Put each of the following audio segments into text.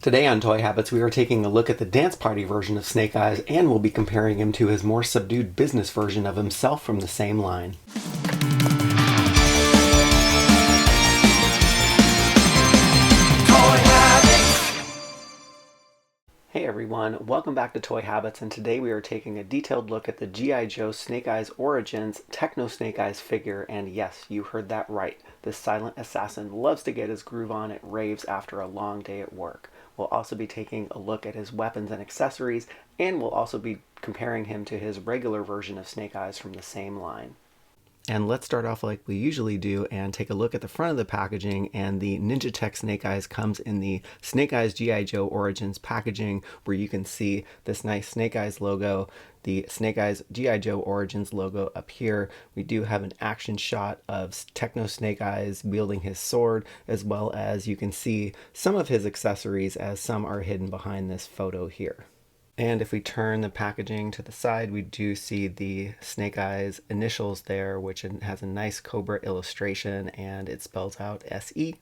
Today on Toy Habits, we are taking a look at the dance party version of Snake Eyes, and we'll be comparing him to his more subdued business version of himself from the same line. Hey everyone, welcome back to Toy Habits, and today we are taking a detailed look at the G.I. Joe Snake Eyes Origins Techno Snake Eyes figure, and yes, you heard that right. This silent assassin loves to get his groove on at raves after a long day at work. We'll also be taking a look at his weapons and accessories, and we'll also be comparing him to his regular version of Snake Eyes from the same line. And let's start off like we usually do and take a look at the front of the packaging. And the Ninja Tech Snake Eyes comes in the Snake Eyes G.I. Joe Origins packaging, where you can see this nice Snake Eyes logo, the Snake Eyes G.I. Joe Origins logo up here. We do have an action shot of Techno Snake Eyes wielding his sword, as well as you can see some of his accessories, as some are hidden behind this photo here. And if we turn the packaging to the side, we do see the Snake Eyes initials there, which has a nice Cobra illustration, and it spells out SE.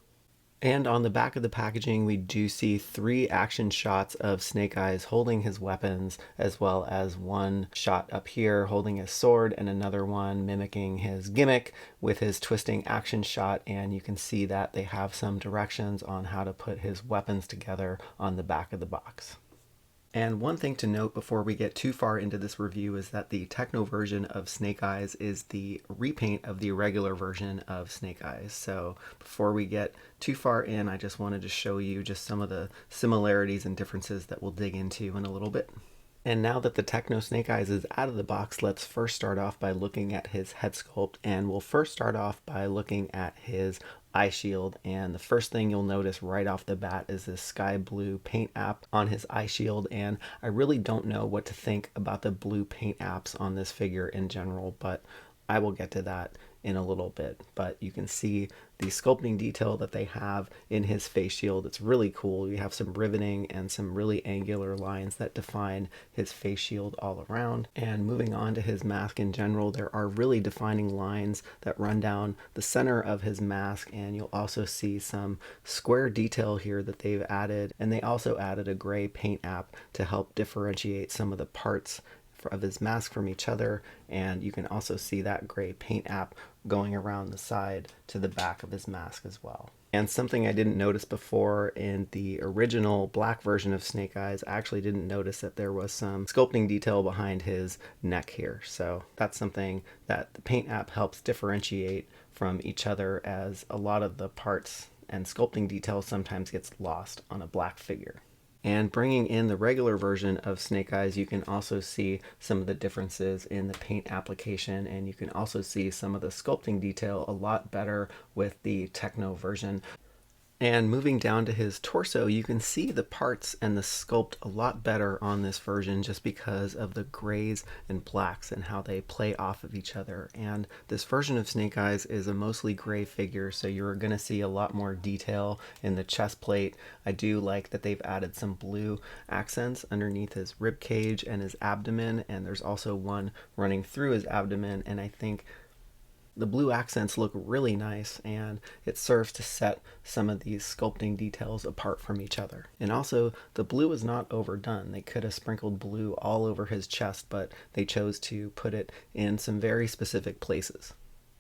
And on the back of the packaging, we do see 3 action shots of Snake Eyes holding his weapons, as well as one shot up here holding his sword, and another one mimicking his gimmick with his twisting action shot. And you can see that they have some directions on how to put his weapons together on the back of the box. And one thing to note before we get too far into this review is that the Techno version of Snake Eyes is the repaint of the regular version of Snake Eyes. So before we get too far in, I just wanted to show you just some of the similarities and differences that we'll dig into in a little bit. And now that the Techno Snake Eyes is out of the box, let's first start off by looking at his head sculpt. And we'll first start off by looking at his eye shield. And the first thing you'll notice right off the bat is this sky blue paint app on his eye shield. And I really don't know what to think about the blue paint apps on this figure in general, but I will get to that in a little bit. But you can see the sculpting detail that they have in his face shield. It's really cool. You have some riveting and some really angular lines that define his face shield all around. And moving on to his mask in general, there are really defining lines that run down the center of his mask, and you'll also see some square detail here that they've added. And they also added a gray paint app to help differentiate some of the parts of his mask from each other, and you can also see that gray paint app going around the side to the back of his mask as well. And something I didn't notice before in the original black version of Snake Eyes, I actually didn't notice that there was some sculpting detail behind his neck here. So that's something that the paint app helps differentiate from each other, as a lot of the parts and sculpting detail sometimes gets lost on a black figure. And bringing in the regular version of Snake Eyes, you can also see some of the differences in the paint application, and you can also see some of the sculpting detail a lot better with the Techno version. And moving down to his torso, you can see the parts and the sculpt a lot better on this version, just because of the grays and blacks and how they play off of each other. And this version of Snake Eyes is a mostly gray figure, so you're going to see a lot more detail in the chest plate. I do like that they've added some blue accents underneath his rib cage and his abdomen, and there's also one running through his abdomen, and I think the blue accents look really nice, and it serves to set some of these sculpting details apart from each other. And also, the blue is not overdone. They could have sprinkled blue all over his chest, but they chose to put it in some very specific places.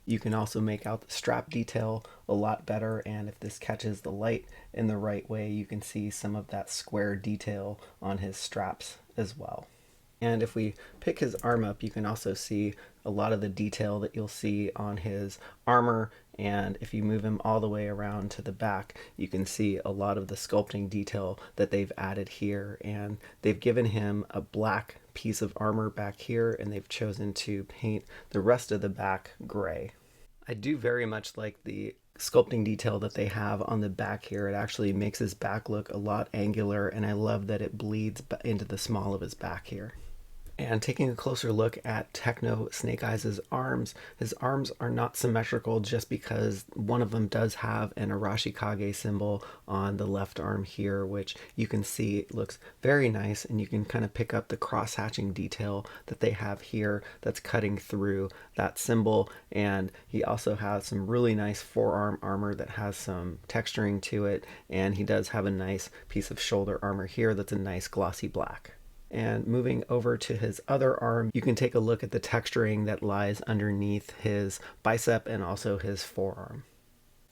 You can also make out the strap detail a lot better, and if this catches the light in the right way, you can see some of that square detail on his straps as well. And if we pick his arm up, you can also see a lot of the detail that you'll see on his armor. And if you move him all the way around to the back, you can see a lot of the sculpting detail that they've added here. And they've given him a black piece of armor back here, and they've chosen to paint the rest of the back gray. I do very much like the sculpting detail that they have on the back here. It actually makes his back look a lot angular, and I love that it bleeds into the small of his back here. And taking a closer look at Techno Snake Eyes' arms, his arms are not symmetrical just because one of them does have an Arashikage symbol on the left arm here, which you can see looks very nice, and you can kind of pick up the cross-hatching detail that they have here that's cutting through that symbol. And he also has some really nice forearm armor that has some texturing to it, and he does have a nice piece of shoulder armor here that's a nice glossy black. And moving over to his other arm, you can take a look at the texturing that lies underneath his bicep and also his forearm.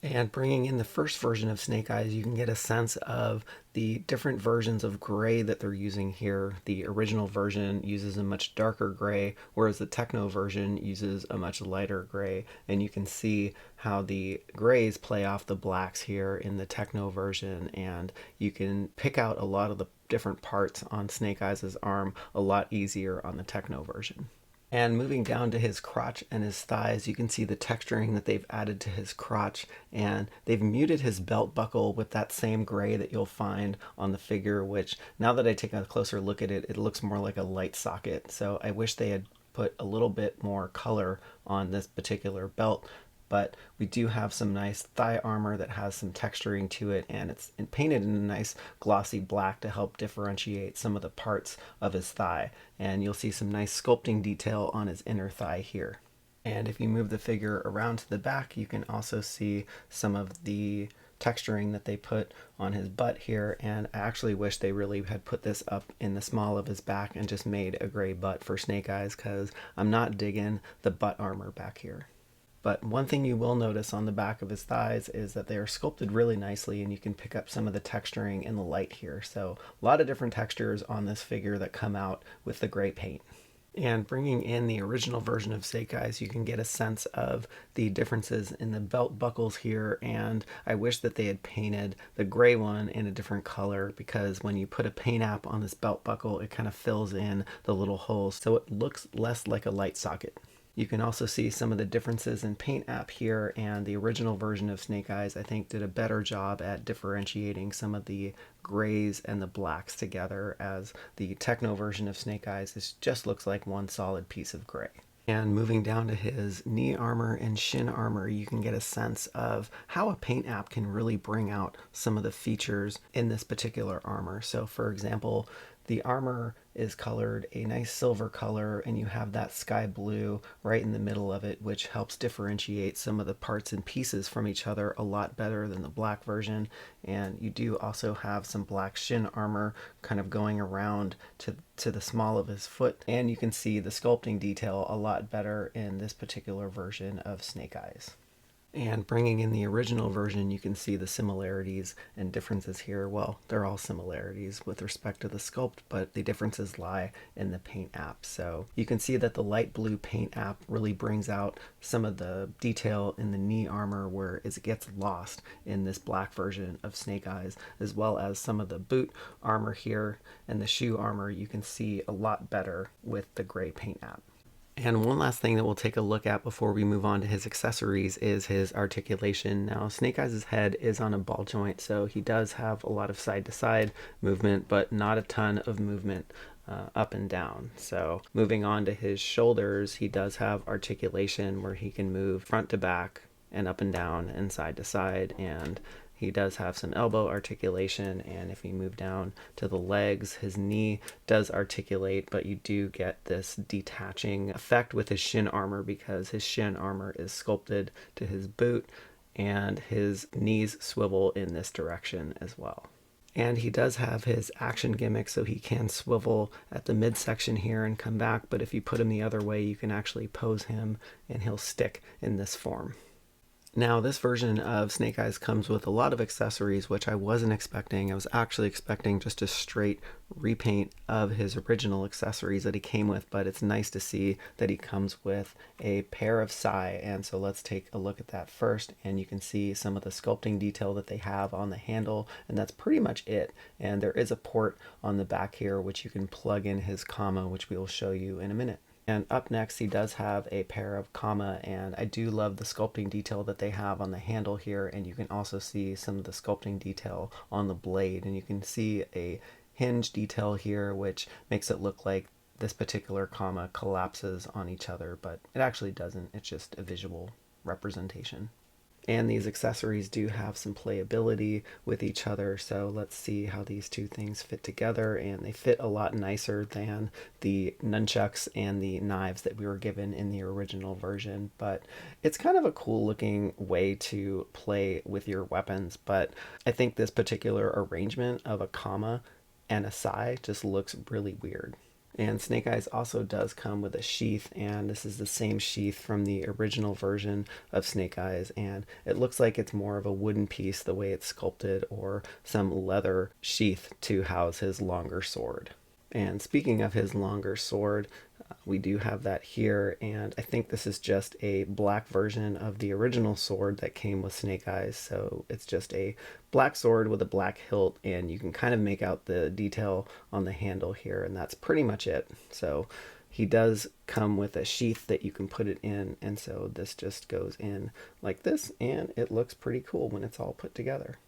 And bringing in the first version of Snake Eyes, you can get a sense of the different versions of gray that they're using here. The original version uses a much darker gray, whereas the Techno version uses a much lighter gray. And you can see how the grays play off the blacks here in the Techno version, and you can pick out a lot of the different parts on Snake Eyes' arm a lot easier on the Techno version. And moving down to his crotch and his thighs, you can see the texturing that they've added to his crotch, and they've muted his belt buckle with that same gray that you'll find on the figure, which now that I take a closer look at it, it looks more like a light socket. So I wish they had put a little bit more color on this particular belt. But we do have some nice thigh armor that has some texturing to it, and it's painted in a nice glossy black to help differentiate some of the parts of his thigh. And you'll see some nice sculpting detail on his inner thigh here. And if you move the figure around to the back, you can also see some of the texturing that they put on his butt here, and I actually wish they really had put this up in the small of his back and just made a gray butt for Snake Eyes, because I'm not digging the butt armor back here. But one thing you will notice on the back of his thighs is that they are sculpted really nicely, and you can pick up some of the texturing in the light here. So a lot of different textures on this figure that come out with the gray paint. And bringing in the original version of Snake Eyes, you can get a sense of the differences in the belt buckles here, and I wish that they had painted the gray one in a different color, because when you put a paint app on this belt buckle, it kind of fills in the little holes, so it looks less like a light socket. You can also see some of the differences in paint app here, and the original version of Snake Eyes, I think, did a better job at differentiating some of the grays and the blacks together, as the Techno version of Snake Eyes just looks like one solid piece of gray. And moving down to his knee armor and shin armor, you can get a sense of how a paint app can really bring out some of the features in this particular armor. So for example, the armor is colored a nice silver color, and you have that sky blue right in the middle of it, which helps differentiate some of the parts and pieces from each other a lot better than the black version. And you do also have some black shin armor kind of going around to the small of his foot, and you can see the sculpting detail a lot better in this particular version of Snake Eyes. And bringing in the original version, you can see the similarities and differences here. Well, they're all similarities with respect to the sculpt, but the differences lie in the paint app. So you can see that the light blue paint app really brings out some of the detail in the knee armor, where it gets lost in this black version of Snake Eyes, as well as some of the boot armor here and the shoe armor you can see a lot better with the gray paint app. And one last thing that we'll take a look at before we move on to his accessories is his articulation. Now, Snake Eyes' head is on a ball joint, so he does have a lot of side-to-side movement, but not a ton of movement up and down. So moving on to his shoulders, he does have articulation where he can move front to back and up and down and side to side, and he does have some elbow articulation. And if you move down to the legs, his knee does articulate, but you do get this detaching effect with his shin armor, because his shin armor is sculpted to his boot, and his knees swivel in this direction as well. And he does have his action gimmick, so he can swivel at the midsection here and come back, but if you put him the other way, you can actually pose him and he'll stick in this form. Now, this version of Snake Eyes comes with a lot of accessories, which I wasn't expecting. I was actually expecting just a straight repaint of his original accessories that he came with, but it's nice to see that he comes with a pair of sai. And so let's take a look at that first, and you can see some of the sculpting detail that they have on the handle, and that's pretty much it. And there is a port on the back here which you can plug in his comma, which we will show you in a minute. And up next, he does have a pair of comma, and I do love the sculpting detail that they have on the handle here, and you can also see some of the sculpting detail on the blade, and you can see a hinge detail here, which makes it look like this particular comma collapses on each other, but it actually doesn't. It's just a visual representation. And these accessories do have some playability with each other, so let's see how these two things fit together, and they fit a lot nicer than the nunchucks and the knives that we were given in the original version. But it's kind of a cool looking way to play with your weapons, but I think this particular arrangement of a comma and a sigh just looks really weird. And Snake Eyes also does come with a sheath, and this is the same sheath from the original version of Snake Eyes, and it looks like it's more of a wooden piece the way it's sculpted, or some leather sheath to house his longer sword. And speaking of his longer sword, we do have that here, and I think this is just a black version of the original sword that came with Snake Eyes. So it's just a black sword with a black hilt, and you can kind of make out the detail on the handle here, and that's pretty much it. So he does come with a sheath that you can put it in, and so this just goes in like this, and it looks pretty cool when it's all put together.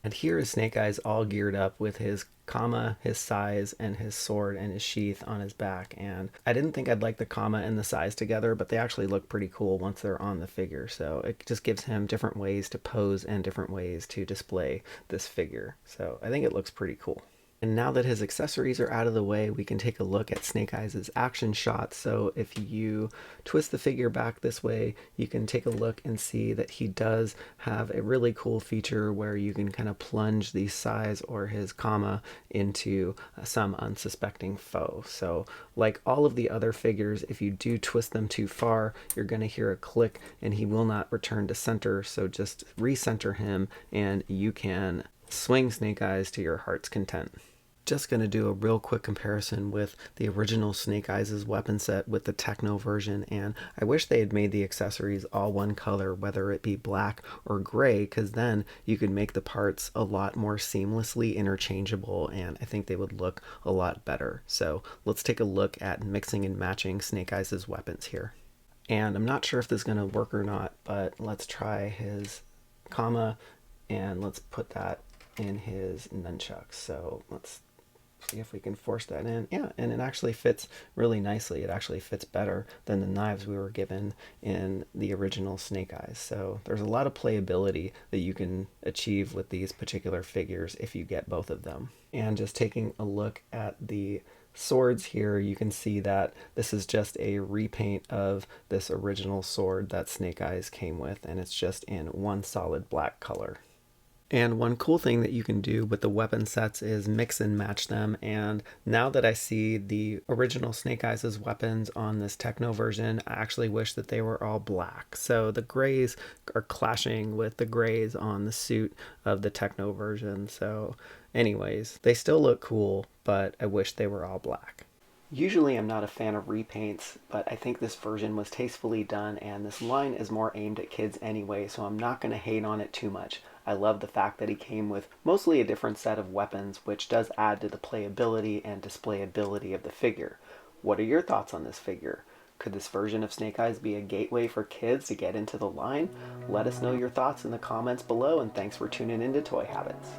And here is Snake Eyes all geared up with his comma, his size, and his sword and his sheath on his back. And I didn't think I'd like the comma and the size together, but they actually look pretty cool once they're on the figure. So it just gives him different ways to pose and different ways to display this figure. So I think it looks pretty cool. And now that his accessories are out of the way, we can take a look at Snake Eyes' action shots. So if you twist the figure back this way, you can take a look and see that he does have a really cool feature where you can kind of plunge the size or his comma into some unsuspecting foe. So like all of the other figures, if you do twist them too far, you're going to hear a click and he will not return to center. So just recenter him and you can swing Snake Eyes to your heart's content. Just going to do a real quick comparison with the original Snake Eyes' weapon set with the Techno version, and I wish they had made the accessories all one color, whether it be black or gray, because then you could make the parts a lot more seamlessly interchangeable, and I think they would look a lot better. So let's take a look at mixing and matching Snake Eyes' weapons here. And I'm not sure if this is going to work or not, but let's try his comma, and let's put that in his nunchucks. So let's see if we can force that in. Yeah, and it actually fits really nicely. It actually fits better than the knives we were given in the original Snake Eyes. So there's a lot of playability that you can achieve with these particular figures if you get both of them. And just taking a look at the swords here, you can see that this is just a repaint of this original sword that Snake Eyes came with, and it's just in one solid black color. And one cool thing that you can do with the weapon sets is mix and match them. And now that I see the original Snake Eyes' weapons on this Techno version, I actually wish that they were all black. So the grays are clashing with the grays on the suit of the Techno version. So anyways, they still look cool, but I wish they were all black. Usually I'm not a fan of repaints, but I think this version was tastefully done, and this line is more aimed at kids anyway, so I'm not going to hate on it too much. I love the fact that he came with mostly a different set of weapons, which does add to the playability and displayability of the figure. What are your thoughts on this figure? Could this version of Snake Eyes be a gateway for kids to get into the line? Let us know your thoughts in the comments below, and thanks for tuning in to Toy Habits.